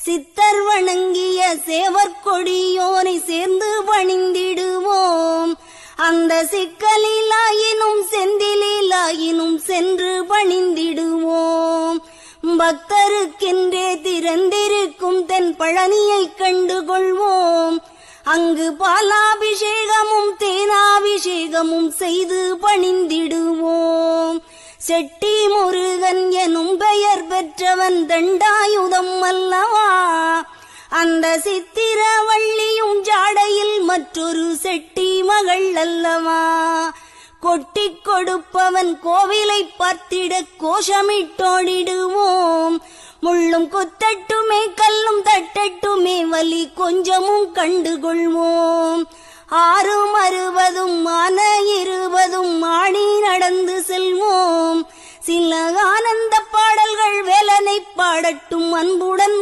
சித்தர் வணங்கிய சேவற்கொடியோனை சேர்ந்து பணிந்திடுவோம். அந்த சிக்கலிலாயினும் செந்திலாயினும் சென்று பணிந்திடுவோம். பக்தருக்கென்றே திறந்திருக்கும் தென் பழனியை கண்டுகொள்வோம். அங்கு பாலாபிஷேகமும் தேனாபிஷேகமும் செய்து பணிந்திடுவோம். செட்டி முருகன் எனும் பெயர் பெற்றவன் தண்டாயுதம் அல்லவா. அந்த சித்திரவள்ளியும் ஜாடையில் மற்றொரு செட்டி மகள் அல்லவா. கொட்டிக் கொடுப்பவன் கோவிலை பார்த்திட கோஷமிட்டோடிடுவோம். முள்ளும் குத்தட்டுமே கல்லும் தட்டட்டுமே வலி கொஞ்சமும் கண்டுகொள்வோம். 6 ஆன 20 ஆணி நடந்து செல்வோம். சில ஆனந்த பாடல்கள் வேலனை பாடட்டும் அன்புடன்